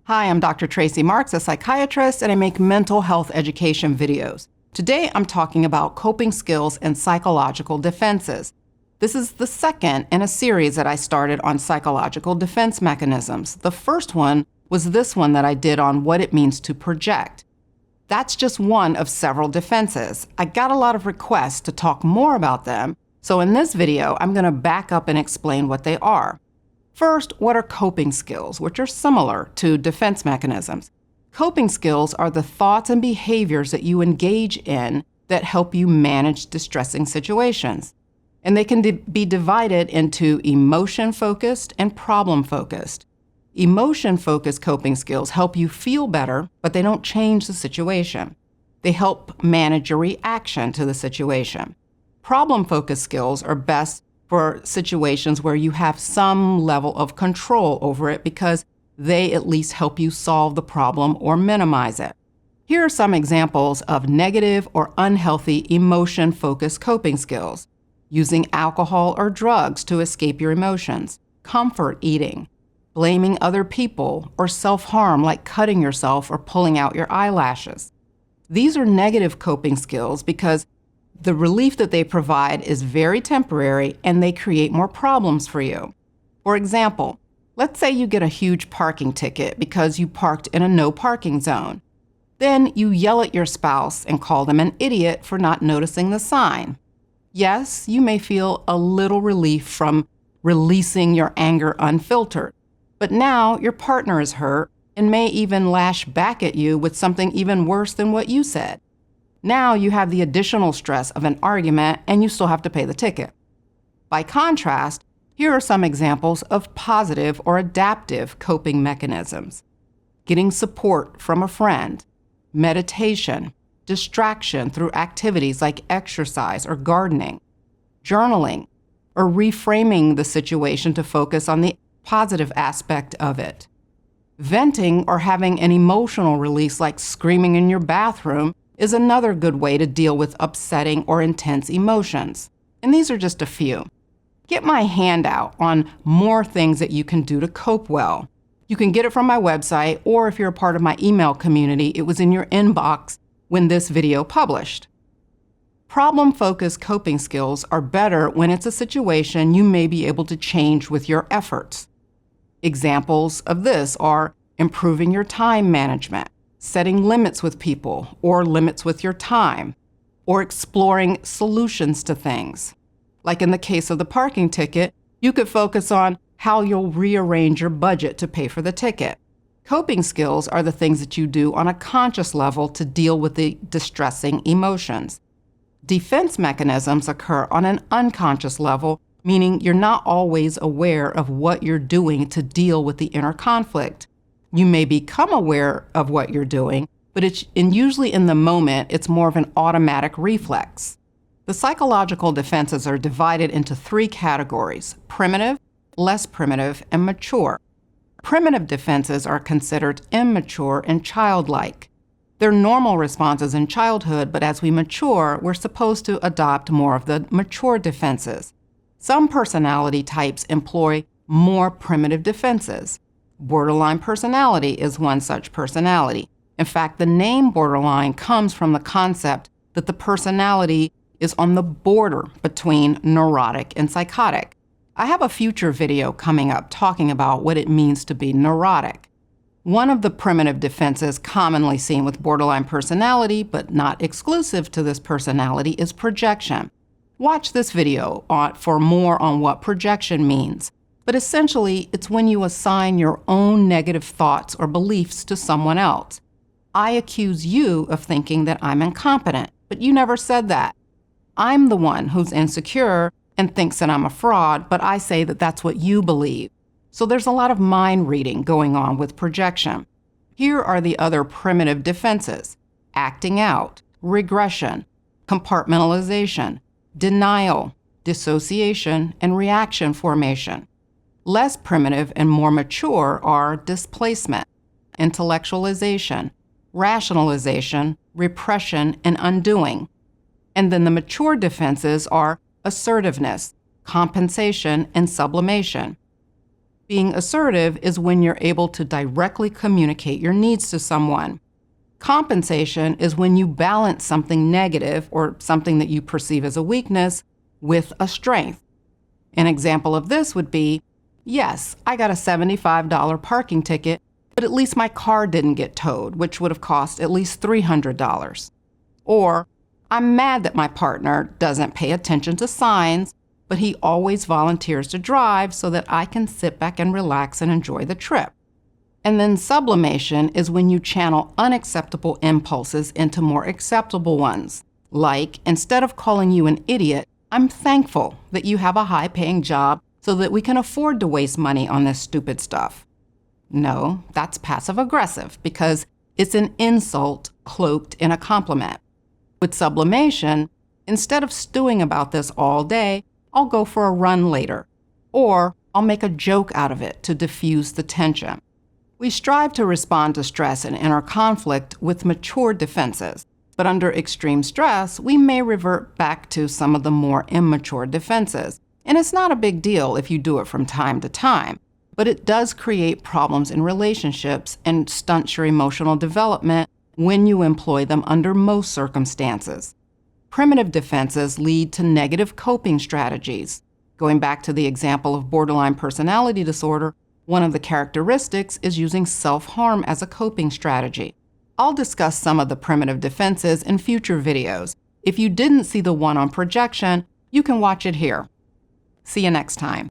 Hi, I'm Dr. Tracey Marks, a psychiatrist, and I make mental health education videos. Today, I'm talking about coping skills and psychological defenses. This is the second in a series that I started on psychological defense mechanisms. The first one was this one that I did on what it means to project. That's just one of several defenses. I got a lot of requests to talk more about them, so in this video, I'm going to back up and explain what they are. First, what are coping skills, which are similar to defense mechanisms? Coping skills are the thoughts and behaviors that you engage in that help you manage distressing situations. And they can be divided into emotion-focused and problem-focused. Emotion-focused coping skills help you feel better, but they don't change the situation. They help manage your reaction to the situation. Problem-focused skills are best for situations where you have some level of control over it because they at least help you solve the problem or minimize it. Here are some examples of negative or unhealthy emotion-focused coping skills. Using alcohol or drugs to escape your emotions, comfort eating, blaming other people, or self-harm like cutting yourself or pulling out your eyelashes. These are negative coping skills because the relief that they provide is very temporary and they create more problems for you. For example, let's say you get a huge parking ticket because you parked in a no parking zone. Then you yell at your spouse and call them an idiot for not noticing the sign. Yes, you may feel a little relief from releasing your anger unfiltered, but now your partner is hurt and may even lash back at you with something even worse than what you said. Now you have the additional stress of an argument and you still have to pay the ticket. By contrast, here are some examples of positive or adaptive coping mechanisms. Getting support from a friend, meditation, distraction through activities like exercise or gardening, journaling, or reframing the situation to focus on the positive aspect of it. Venting or having an emotional release like screaming in your bathroom is another good way to deal with upsetting or intense emotions. And these are just a few. Get my handout on more things that you can do to cope well. You can get it from my website, or if you're a part of my email community, it was in your inbox when this video published. Problem-focused coping skills are better when it's a situation you may be able to change with your efforts. Examples of this are improving your time management, setting limits with people or limits with your time, or exploring solutions to things. Like in the case of the parking ticket, you could focus on how you'll rearrange your budget to pay for the ticket. Coping skills are the things that you do on a conscious level to deal with the distressing emotions. Defense mechanisms occur on an unconscious level, meaning you're not always aware of what you're doing to deal with the inner conflict. You may become aware of what you're doing, but usually in the moment, it's more of an automatic reflex. The psychological defenses are divided into three categories: primitive, less primitive, and mature. Primitive defenses are considered immature and childlike. They're normal responses in childhood, but as we mature, we're supposed to adopt more of the mature defenses. Some personality types employ more primitive defenses. Borderline personality is one such personality. In fact, the name borderline comes from the concept that the personality is on the border between neurotic and psychotic. I have a future video coming up talking about what it means to be neurotic. One of the primitive defenses commonly seen with borderline personality, but not exclusive to this personality, is projection. Watch this video for more on what projection means. But essentially, it's when you assign your own negative thoughts or beliefs to someone else. I accuse you of thinking that I'm incompetent, but you never said that. I'm the one who's insecure and thinks that I'm a fraud, but I say that that's what you believe. So there's a lot of mind reading going on with projection. Here are the other primitive defenses: acting out, regression, compartmentalization, denial, dissociation, and reaction formation. Less primitive and more mature are displacement, intellectualization, rationalization, repression, and undoing. And then the mature defenses are assertiveness, compensation, and sublimation. Being assertive is when you're able to directly communicate your needs to someone. Compensation is when you balance something negative or something that you perceive as a weakness with a strength. An example of this would be, yes, I got a $75 parking ticket, but at least my car didn't get towed, which would have cost at least $300. Or, I'm mad that my partner doesn't pay attention to signs, but he always volunteers to drive so that I can sit back and relax and enjoy the trip. And then sublimation is when you channel unacceptable impulses into more acceptable ones. Like, instead of calling you an idiot, I'm thankful that you have a high-paying job so that we can afford to waste money on this stupid stuff. No, that's passive-aggressive because it's an insult cloaked in a compliment. With sublimation, instead of stewing about this all day, I'll go for a run later, or I'll make a joke out of it to diffuse the tension. We strive to respond to stress and inner conflict with mature defenses, but under extreme stress, we may revert back to some of the more immature defenses. And it's not a big deal if you do it from time to time, but it does create problems in relationships and stunts your emotional development when you employ them under most circumstances. Primitive defenses lead to negative coping strategies. Going back to the example of borderline personality disorder, one of the characteristics is using self-harm as a coping strategy. I'll discuss some of the primitive defenses in future videos. If you didn't see the one on projection, you can watch it here. See you next time.